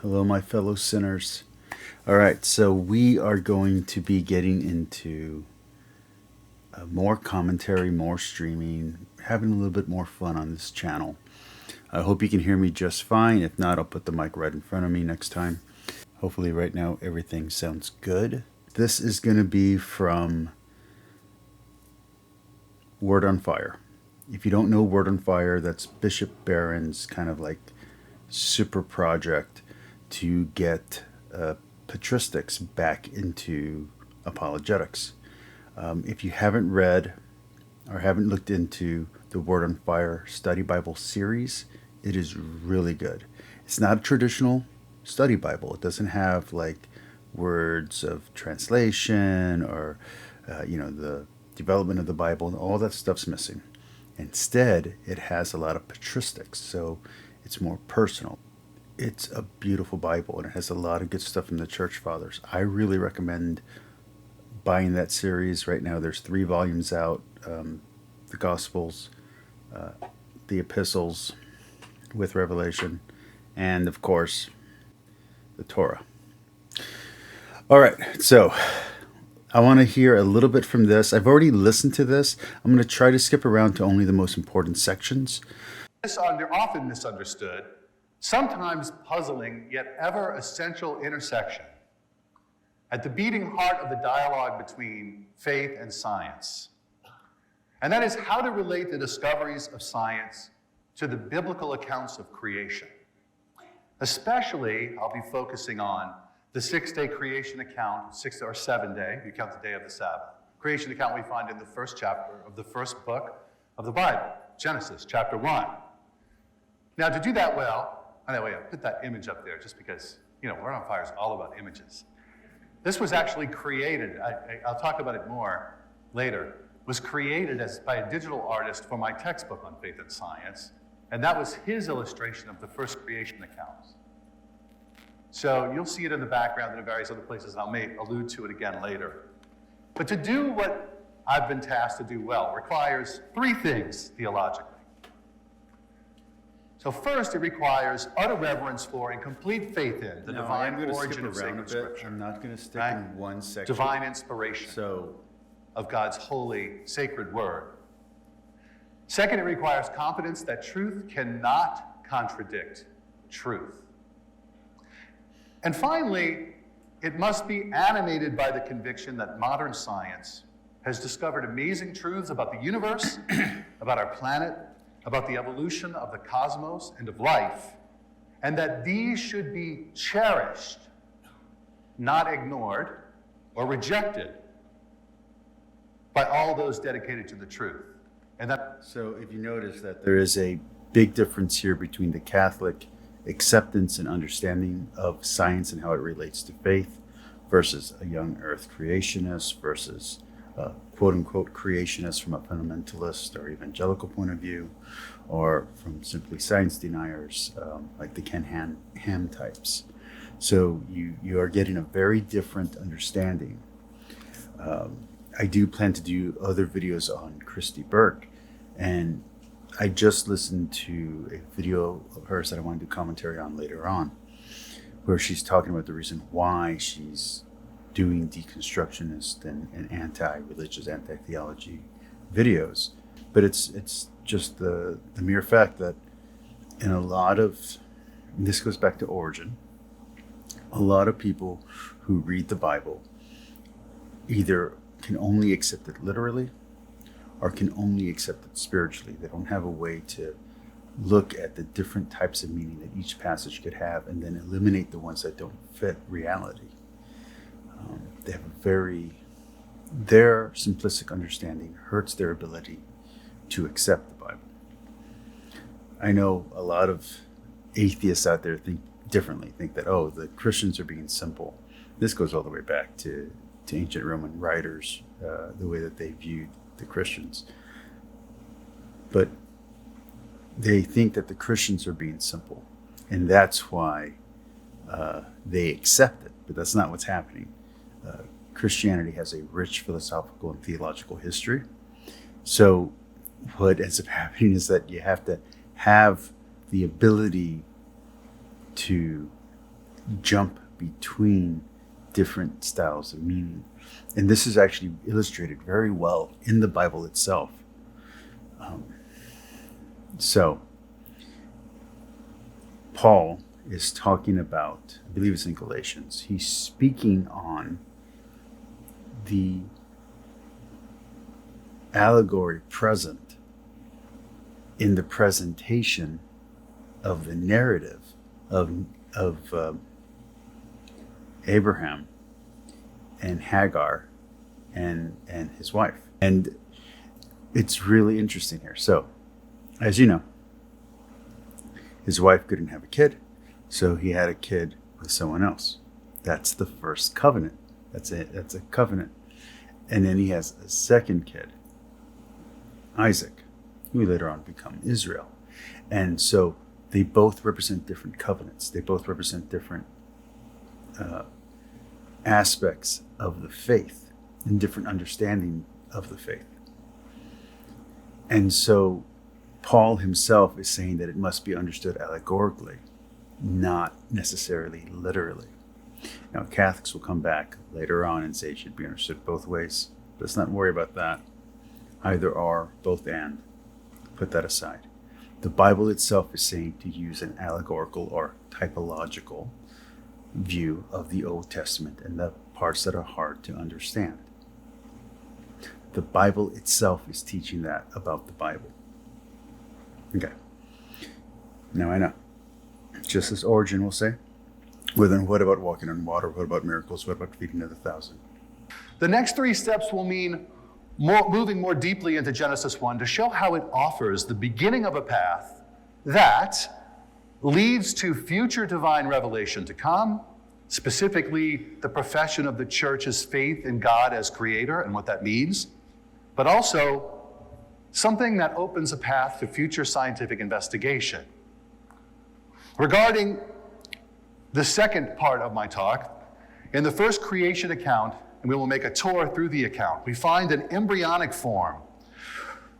Hello, my fellow sinners. All right, so we are going to be getting into more commentary, more streaming, having a little bit more fun on this channel. I hope you can hear me just fine. If not, I'll put the mic right in front of me next time. Hopefully, right now, everything sounds good. This is going to be from Word on Fire. If you don't know Word on Fire, that's Bishop Barron's kind of like super project to get patristics back into apologetics. If you haven't read or haven't looked into the Word on Fire Study Bible series, it is really good. It's not a traditional study Bible. It doesn't have like words of translation or the development of the Bible, and all that stuff's missing. Instead, it has a lot of patristics, so it's more personal. It's a beautiful Bible, and it has a lot of good stuff from the Church Fathers. I really recommend buying that series. Right now, there's 3 volumes out: the Gospels, the Epistles with Revelation, and of course, the Torah. All right, so I want to hear a little bit from this. I've already listened to this. I'm going to try to skip around to only the most important sections. This often misunderstood, sometimes puzzling, yet ever essential intersection at the beating heart of the dialogue between faith and science. And that is how to relate the discoveries of science to the biblical accounts of creation. Especially, I'll be focusing on the 6-day creation account, 7-day, if you count the day of the Sabbath, creation account we find in the first chapter of the first book of the Bible, Genesis chapter 1. Now, to do that well, anyway, I put that image up there just because, Word on Fire is all about images. This was actually created, I'll talk about it more later, was created by a digital artist for my textbook on faith and science, and that was his illustration of the first creation accounts. So you'll see it in the background in various other places, and I may allude to it again later. But to do what I've been tasked to do well requires 3 things theologically. So first, it requires utter reverence for and complete faith in the divine origin of sacred Scripture. I'm not going to stick in one section. Divine inspiration of God's holy, sacred word. Second, it requires confidence that truth cannot contradict truth. And finally, it must be animated by the conviction that modern science has discovered amazing truths about the universe, about our planet, about the evolution of the cosmos and of life, and that these should be cherished, not ignored or rejected by all those dedicated to the truth. So if you notice that there is a big difference here between the Catholic acceptance and understanding of science and how it relates to faith versus a young earth creationist versus quote-unquote creationist from a fundamentalist or evangelical point of view, or from simply science deniers like the Ken Ham types. So you are getting a very different understanding. I do plan to do other videos on Christy Burke, and I just listened to a video of hers that I want to do commentary on later on, where she's talking about the reason why she's doing deconstructionist and anti-religious, anti-theology videos. But it's just the mere fact that in a lot of, and this goes back to origin, a lot of people who read the Bible either can only accept it literally or can only accept it spiritually. They don't have a way to look at the different types of meaning that each passage could have and then eliminate the ones that don't fit reality. They have their simplistic understanding hurts their ability to accept the Bible. I know a lot of atheists out there think differently, think that, the Christians are being simple. This goes all the way back to ancient Roman writers, the way that they viewed the Christians. But they think that the Christians are being simple, and that's why they accept it, but that's not what's happening. Christianity has a rich philosophical and theological history. So what ends up happening is that you have to have the ability to jump between different styles of meaning. And this is actually illustrated very well in the Bible itself. So, Paul is talking about, I believe it's in Galatians, he's speaking on the allegory present in the presentation of the narrative of Abraham and Hagar and his wife. And it's really interesting here. So, as you know, his wife couldn't have a kid, so he had a kid with someone else. That's the first covenant. That's a covenant. And then he has a second kid, Isaac, who would later on become Israel. And so they both represent different covenants. They both represent different aspects of the faith and different understanding of the faith. And so Paul himself is saying that it must be understood allegorically, not necessarily literally. Now, Catholics will come back later on and say it should be understood both ways. Let's not worry about that. Either or, both and. Put that aside. The Bible itself is saying to use an allegorical or typological view of the Old Testament and the parts that are hard to understand. The Bible itself is teaching that about the Bible. Okay. Now I know. Just as Origen will say, well then what about walking on water? What about miracles? What about feeding of the 1,000? The next three steps will mean moving more deeply into Genesis 1 to show how it offers the beginning of a path that leads to future divine revelation to come, specifically the profession of the church's faith in God as creator and what that means, but also something that opens a path to future scientific investigation. Regarding the second part of my talk, in the first creation account, and we will make a tour through the account, we find an embryonic form,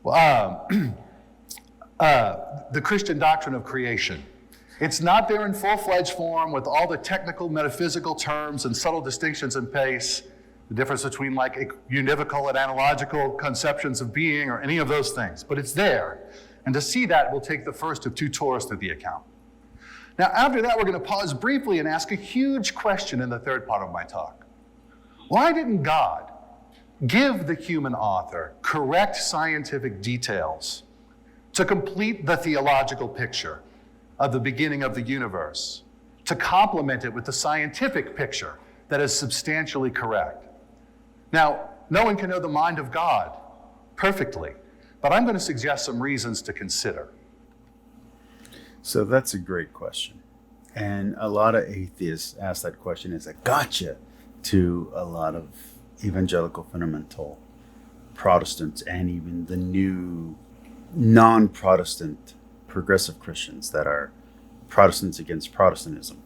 the Christian doctrine of creation. It's not there in full-fledged form with all the technical metaphysical terms and subtle distinctions in place, the difference between like univocal and analogical conceptions of being or any of those things, but it's there. And to see that, we'll take the first of two tours through the account. Now, after that, we're going to pause briefly and ask a huge question in the third part of my talk. Why didn't God give the human author correct scientific details to complete the theological picture of the beginning of the universe, to complement it with the scientific picture that is substantially correct? Now, no one can know the mind of God perfectly, but I'm going to suggest some reasons to consider. So that's a great question. And a lot of atheists ask that question as a gotcha to a lot of evangelical fundamental Protestants and even the new non-Protestant progressive Christians that are Protestants against Protestantism.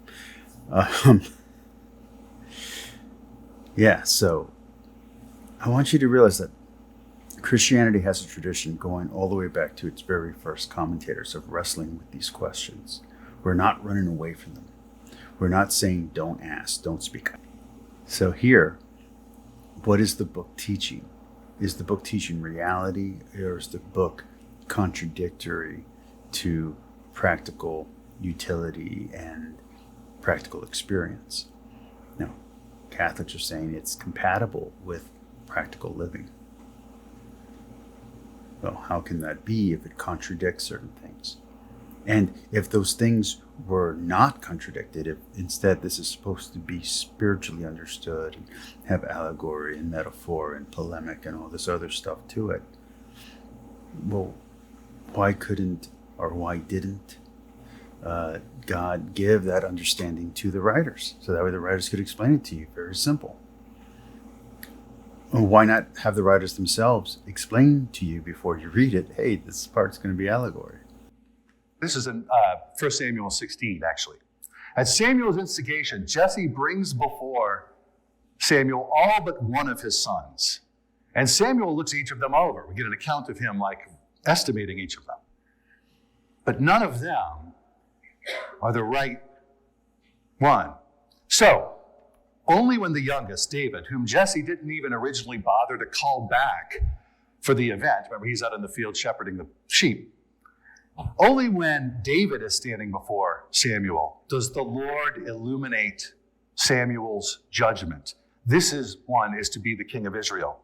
So I want you to realize that Christianity has a tradition going all the way back to its very first commentators of wrestling with these questions. We're not running away from them. We're not saying don't ask, don't speak. So here, what is the book teaching? Is the book teaching reality, or is the book contradictory to practical utility and practical experience? No, Catholics are saying it's compatible with practical living. Well, how can that be if it contradicts certain things? And if those things were not contradicted, if instead this is supposed to be spiritually understood and have allegory and metaphor and polemic and all this other stuff to it, well, why couldn't or why didn't God give that understanding to the writers? So that way the writers could explain it to you. Very simple. Why not have the writers themselves explain to you before you read it, hey, this part's going to be allegory? This is in 1 Samuel 16, actually. At Samuel's instigation, Jesse brings before Samuel all but one of his sons. And Samuel looks each of them over. We get an account of him like estimating each of them. But none of them are the right one So, only when the youngest, David, whom Jesse didn't even originally bother to call back for the event, remember he's out in the field shepherding the sheep, only when David is standing before Samuel does the Lord illuminate Samuel's judgment. This is to be the king of Israel.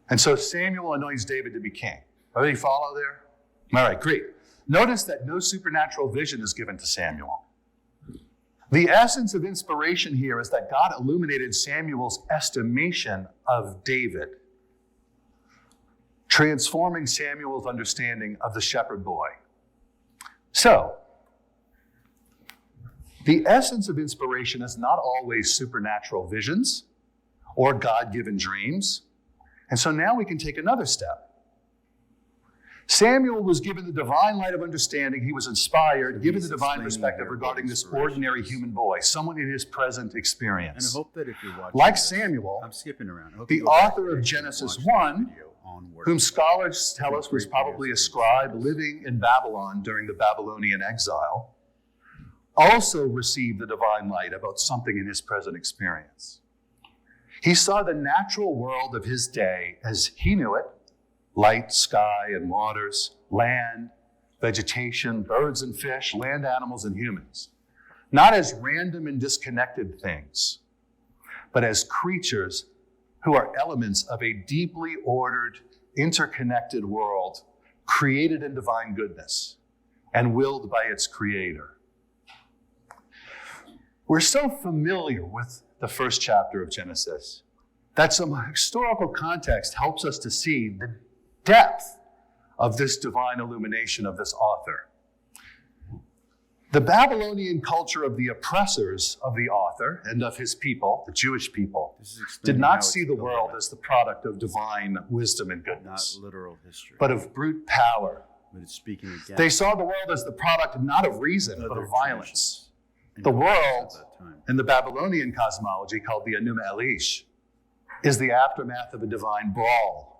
And so Samuel anoints David to be king. Everybody follow there? All right, great. Notice that no supernatural vision is given to Samuel. The essence of inspiration here is that God illuminated Samuel's estimation of David, transforming Samuel's understanding of the shepherd boy. So, the essence of inspiration is not always supernatural visions or God-given dreams. And so now we can take another step. Samuel was given the divine light of understanding. He was inspired, given the divine perspective regarding this ordinary human boy, someone in his present experience. And I hope that if you're watching like this, Samuel, I'm skipping around. I hope the you go back author and of Genesis watch this 1, video on where- whom scholars tell us was probably a scribe living in Babylon during the Babylonian exile, also received the divine light about something in his present experience. He saw the natural world of his day as he knew it: light, sky, and waters, land, vegetation, birds and fish, land animals and humans. Not as random and disconnected things, but as creatures who are elements of a deeply ordered, interconnected world created in divine goodness and willed by its creator. We're so familiar with the first chapter of Genesis that some historical context helps us to see the depth of this divine illumination of this author. The Babylonian culture of the oppressors of the author and of his people, the Jewish people, did not see the world as the product of divine wisdom and goodness, not literal history, but of brute power. but it's speaking against They saw the world as the product not of reason, but other of violence. traditions The and world, cultures at that time. in the Babylonian cosmology called the Enuma Elish, is the aftermath of a divine brawl.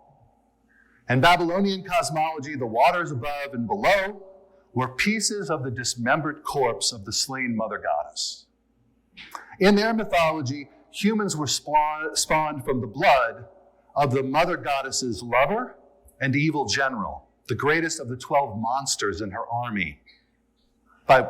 In Babylonian cosmology, the waters above and below were pieces of the dismembered corpse of the slain mother goddess. In their mythology, humans were spawned from the blood of the mother goddess's lover and evil general, the greatest of the 12 monsters in her army, by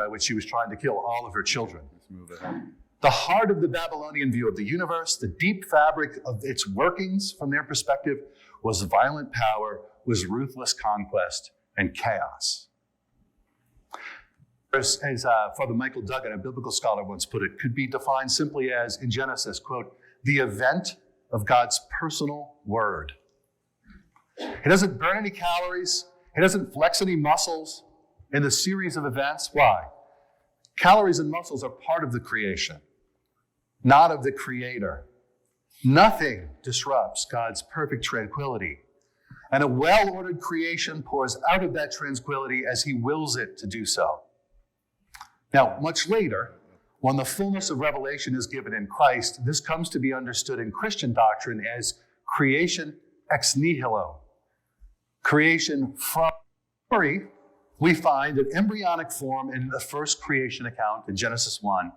which she was trying to kill all of her children. Let's move ahead. The heart of the Babylonian view of the universe, the deep fabric of its workings from their perspective, was violent power, was ruthless conquest, and chaos. As Father Michael Duggan, a biblical scholar, once put it, could be defined simply as, in Genesis, quote, the event of God's personal word. He doesn't burn any calories. He doesn't flex any muscles in the series of events. Why? Calories and muscles are part of the creation, not of the creator. Nothing disrupts God's perfect tranquility. And a well-ordered creation pours out of that tranquility as he wills it to do so. Now, much later, when the fullness of revelation is given in Christ, this comes to be understood in Christian doctrine as creation ex nihilo. Creation from memory. We find an embryonic form in the first creation account in Genesis 1,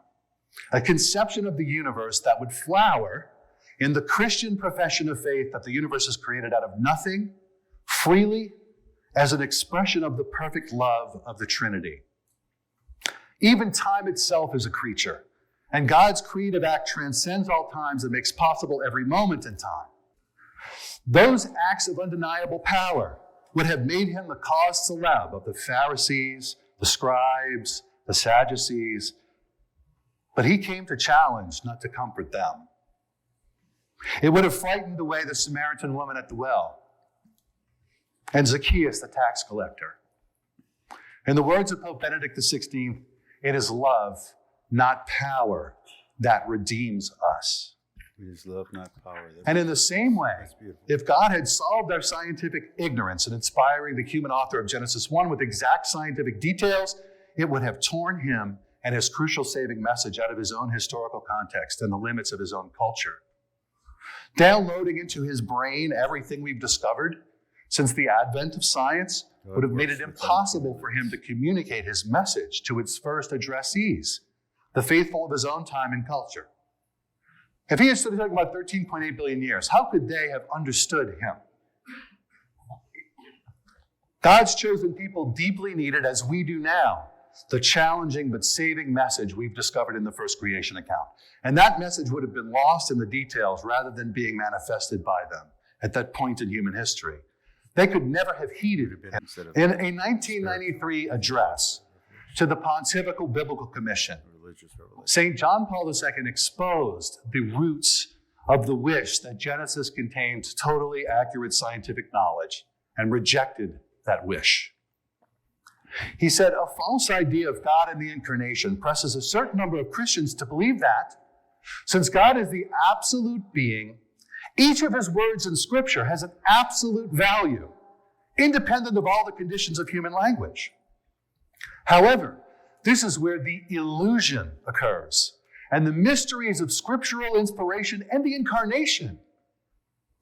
a conception of the universe that would flower in the Christian profession of faith that the universe is created out of nothing, freely, as an expression of the perfect love of the Trinity. Even time itself is a creature, and God's creative act transcends all times and makes possible every moment in time. Those acts of undeniable power would have made him the cause célèbre of the Pharisees, the scribes, the Sadducees, but he came to challenge, not to comfort them. It would have frightened away the Samaritan woman at the well and Zacchaeus, the tax collector. In the words of Pope Benedict XVI, it is love, not power, that redeems us. It is love, not power. And in the same way, That's beautiful. if God had solved our scientific ignorance in inspiring the human author of Genesis 1 with exact scientific details, it would have torn him and his crucial saving message out of his own historical context and the limits of his own culture. Downloading into his brain everything we've discovered since the advent of science would have made it impossible for him to communicate his message to its first addressees, the faithful of his own time and culture. If he is talking about 13.8 billion years, how could they have understood him? God's chosen people deeply needed, as we do now, the challenging but saving message we've discovered in the first creation account. And that message would have been lost in the details rather than being manifested by them at that point in human history. They could never have heeded it. In a 1993 address to the Pontifical Biblical Commission, St. John Paul II exposed the roots of the wish that Genesis contained totally accurate scientific knowledge and rejected that wish. He said, a false idea of God and the incarnation presses a certain number of Christians to believe that, since God is the absolute being, each of his words in Scripture has an absolute value, independent of all the conditions of human language. However, this is where the illusion occurs, and the mysteries of scriptural inspiration and the incarnation,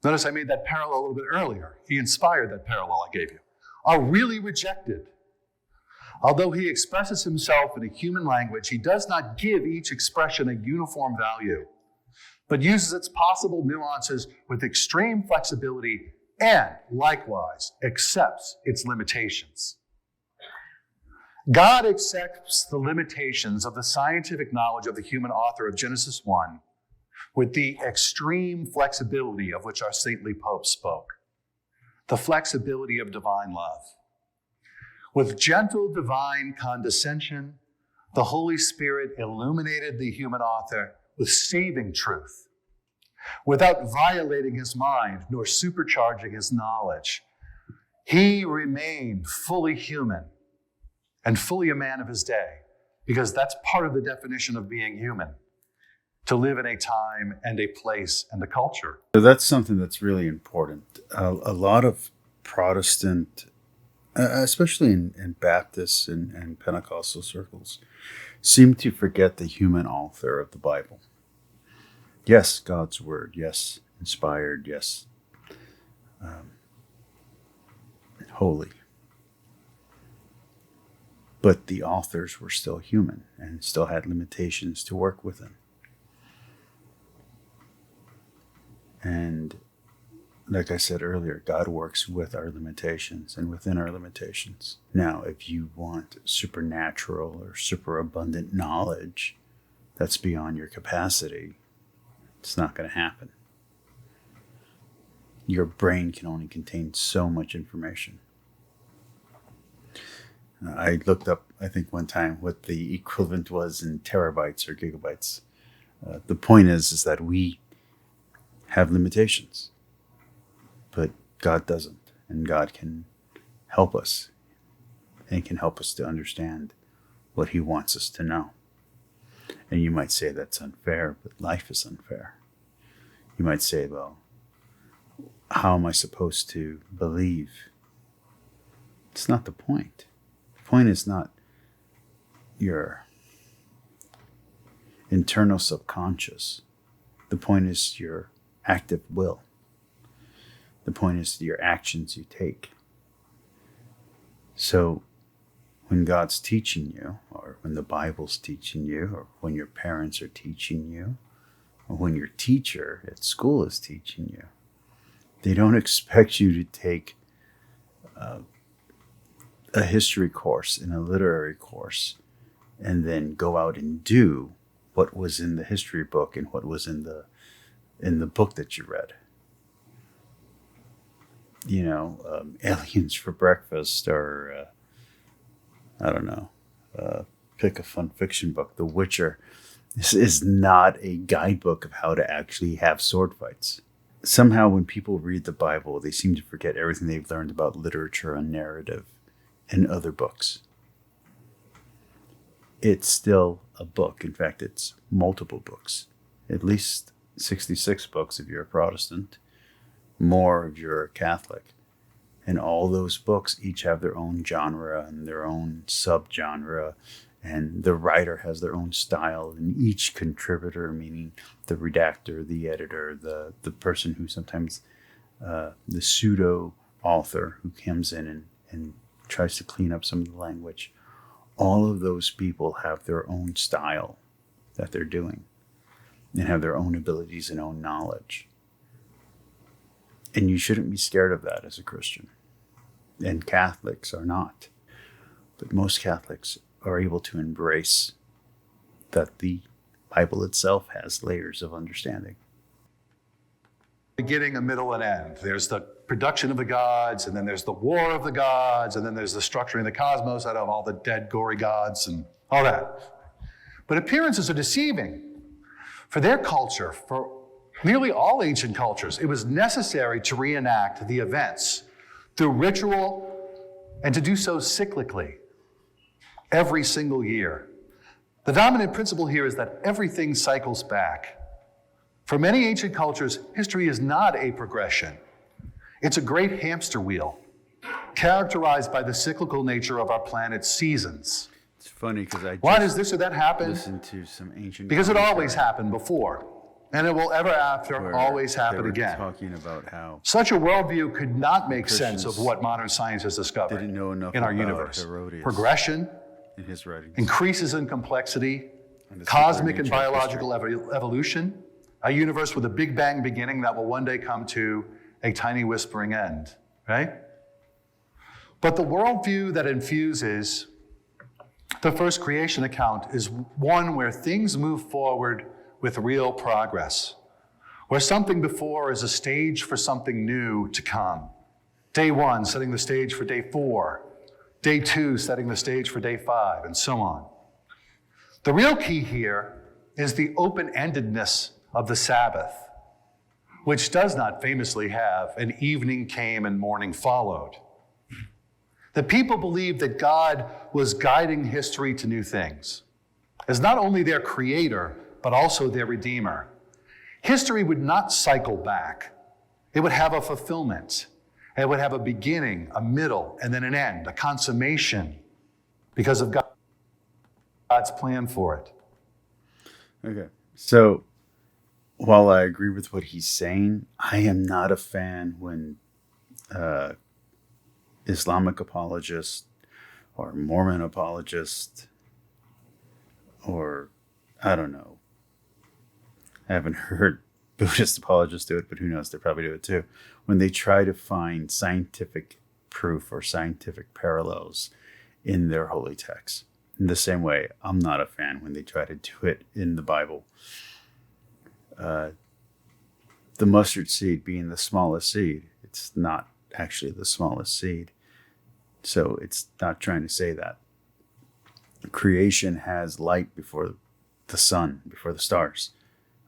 notice I made that parallel a little bit earlier, he inspired that parallel I gave you, are really rejected. Although he expresses himself in a human language, he does not give each expression a uniform value, but uses its possible nuances with extreme flexibility and, likewise, accepts its limitations. God accepts the limitations of the scientific knowledge of the human author of Genesis 1 with the extreme flexibility of which our saintly Pope spoke, the flexibility of divine love. With gentle divine condescension, the Holy Spirit illuminated the human author with saving truth, without violating his mind nor supercharging his knowledge. He remained fully human and fully a man of his day, because that's part of the definition of being human, to live in a time and a place and a culture. So that's something that's really important. A lot of Protestant, especially in Baptist and Pentecostal circles, seem to forget the human author of the Bible. Yes, God's word. Yes, inspired. Yes, holy. But the authors were still human and still had limitations to work within. And like I said earlier, God works with our limitations and within our limitations. Now, if you want supernatural or superabundant knowledge that's beyond your capacity, it's not going to happen. Your brain can only contain so much information. I looked up, I think one time, what the equivalent was in terabytes or gigabytes. The point is that we have limitations, but God doesn't, and God can help us, and He can help us to understand what He wants us to know. And you might say that's unfair, but life is unfair. You might say, well, how am I supposed to believe? It's not the point. The point is not your internal subconscious. The point is your active will. The point is your actions you take. So when God's teaching you, or when the Bible's teaching you, or when your parents are teaching you, or when your teacher at school is teaching you, they don't expect you to take a history course and a literary course and then go out and do what was in the history book and what was in the book that you read. You know, aliens for breakfast, or I don't know, pick a fun fiction book. The Witcher. This is not a guidebook of how to actually have sword fights. Somehow when people read the Bible, they seem to forget everything they've learned about literature and narrative and other books. It's still a book. In fact, it's multiple books. At least 66 books if you're a Protestant, more if you're a Catholic. And all those books each have their own genre and their own subgenre, and the writer has their own style, and each contributor, meaning the redactor, the editor, the person who sometimes, the pseudo author who comes in and tries to clean up some of the language, all of those people have their own style that they're doing and have their own abilities and own knowledge. And you shouldn't be scared of that as a Christian. And Catholics are not. But most Catholics are able to embrace that the Bible itself has layers of understanding. Beginning, a middle, and end. There's the production of the gods, and then there's the war of the gods, and then there's the structuring of the cosmos out of all the dead, gory gods and all that. But appearances are deceiving. For their culture, for nearly all ancient cultures, it was necessary to reenact the events through ritual and to do so cyclically every single year. The dominant principle here is that everything cycles back. For many ancient cultures, history is not a progression. It's a great hamster wheel, characterized by the cyclical nature of our planet's seasons. It's funny because Why does this or that happen? Listened to some ancient Because it commentary always happened before, and it will ever after where always they happen were again. talking about how Such a worldview could not make sense of Christians what modern science has discovered didn't know enough in our about universe. Herodias Progression, in his writings. increases in complexity, And the cosmic and supernatural biological evolution, a universe with a big bang beginning that will one day come to a tiny whispering end, right? But the worldview that infuses the first creation account is one where things move forward with real progress, where something before is a stage for something new to come. Day 1 setting the stage for day 4, day 2 setting the stage for day 5, and so on. The real key here is the open-endedness of the Sabbath, which does not famously have an evening came and morning followed. The people believed that God was guiding history to new things, as not only their creator, but also their redeemer. History would not cycle back. It would have a fulfillment. It would have a beginning, a middle, and then an end, a consummation, because of God's plan for it. Okay. So while I agree with what he's saying, I am not a fan when Islamic apologists or Mormon apologists or, I don't know, I haven't heard Buddhist apologists do it, but who knows, they probably do it too. When they try to find scientific proof or scientific parallels in their holy texts. In the same way, I'm not a fan when they try to do it in the Bible. The mustard seed being the smallest seed, it's not actually the smallest seed. So it's not trying to say that. Creation has light before the sun, before the stars.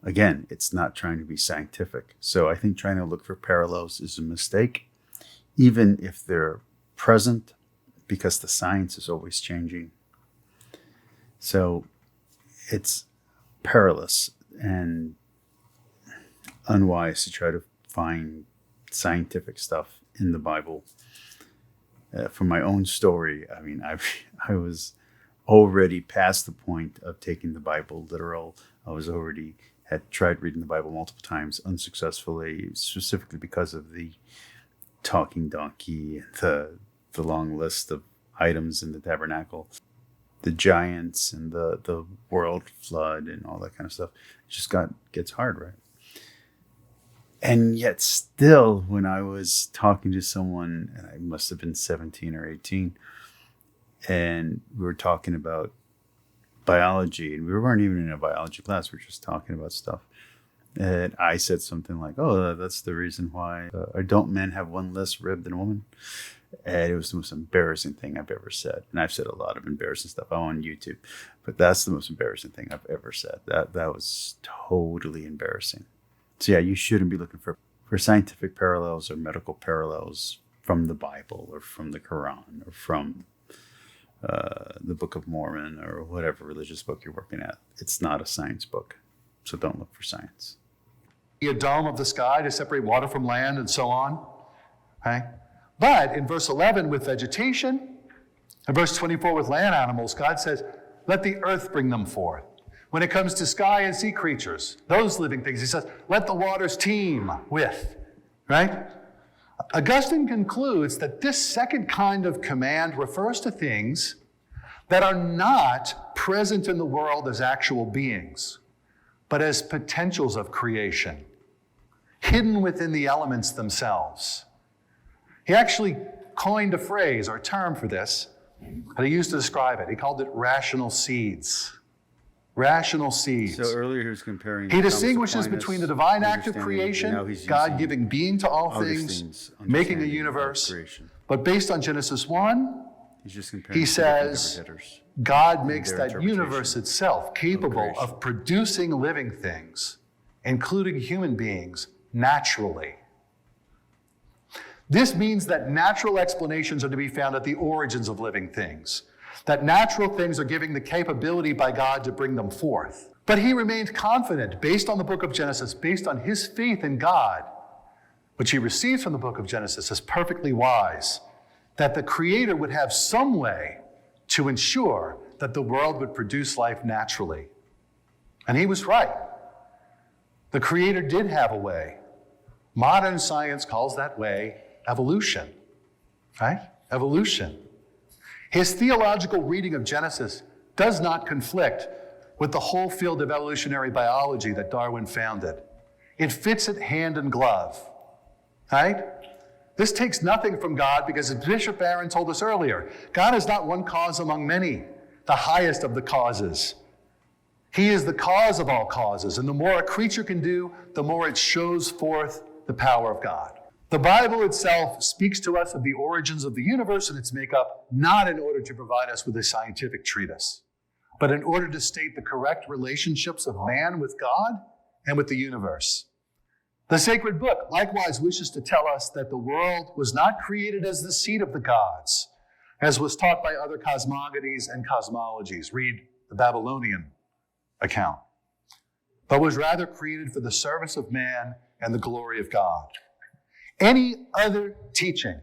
Again, it's not trying to be scientific. So I think trying to look for parallels is a mistake, even if they're present, because the science is always changing. So it's perilous and unwise to try to find scientific stuff in the Bible. From my own story, I mean, I was already past the point of taking the Bible literal. Had tried reading the Bible multiple times unsuccessfully, specifically because of the talking donkey and the long list of items in the tabernacle, the giants and the world flood and all that kind of stuff. It just gets hard, right? And yet still, when I was talking to someone, and I must have been 17 or 18, and we were talking about biology, and we weren't even in a biology class, we were just talking about stuff. And I said something like, oh, that's the reason why, or don't men have one less rib than a woman? And it was the most embarrassing thing I've ever said. And I've said a lot of embarrassing stuff. I'm on YouTube, but that's the most embarrassing thing I've ever said. That was totally embarrassing. So yeah, you shouldn't be looking for scientific parallels or medical parallels from the Bible or from the Quran or from the Book of Mormon or whatever religious book you're working at. It's not a science book, so don't look for science. A dome of the sky to separate water from land and so on. Okay? But in verse 11 with vegetation, in verse 24 with land animals, God says, let the earth bring them forth. When it comes to sky and sea creatures, those living things, he says, let the waters teem with, right? Augustine concludes that this second kind of command refers to things that are not present in the world as actual beings, but as potentials of creation, hidden within the elements themselves. He actually coined a phrase or term for this that he used to describe it. He called it rational seeds. Rational seeds. So earlier he was comparing. He distinguishes between the divine act of creation, God giving being to all things, making a universe. But based on Genesis 1, he says God makes that universe itself capable of producing living things, including human beings, naturally. This means that natural explanations are to be found at the origins of living things, that natural things are given the capability by God to bring them forth. But he remained confident, based on the book of Genesis, based on his faith in God, which he receives from the book of Genesis as perfectly wise, that the Creator would have some way to ensure that the world would produce life naturally. And he was right. The Creator did have a way. Modern science calls that way evolution, right? Evolution. His theological reading of Genesis does not conflict with the whole field of evolutionary biology that Darwin founded. It fits it hand in glove, right? This takes nothing from God because, as Bishop Barron told us earlier, God is not one cause among many, the highest of the causes. He is the cause of all causes, and the more a creature can do, the more it shows forth the power of God. The Bible itself speaks to us of the origins of the universe and its makeup, not in order to provide us with a scientific treatise, but in order to state the correct relationships of man with God and with the universe. The sacred book likewise wishes to tell us that the world was not created as the seat of the gods, as was taught by other cosmogonies and cosmologies. Read the Babylonian account. But was rather created for the service of man and the glory of God. Any other teaching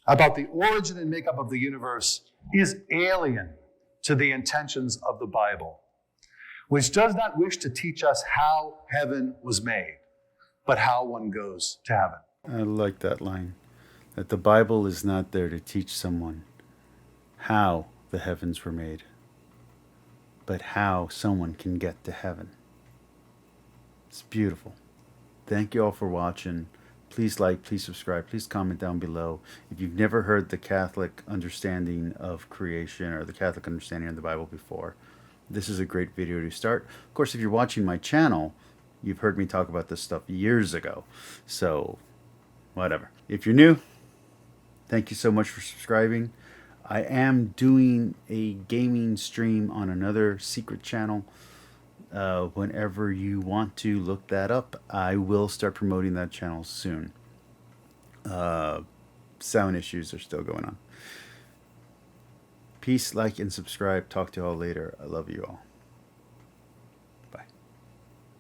about the origin and makeup of the universe is alien to the intentions of the Bible, which does not wish to teach us how heaven was made, but how one goes to heaven. I like that line, that the Bible is not there to teach someone how the heavens were made, but how someone can get to heaven. It's beautiful. Thank you all for watching. Please like, please subscribe, please comment down below. If you've never heard the Catholic understanding of creation or the Catholic understanding of the Bible before, this is a great video to start. Of course, if you're watching my channel, you've heard me talk about this stuff years ago. So, whatever. If you're new, thank you so much for subscribing. I am doing a gaming stream on another secret channel. Whenever you want to look that up, I will start promoting that channel soon. Sound issues are still going on. Peace, like, and subscribe. Talk to you all later. I love you all.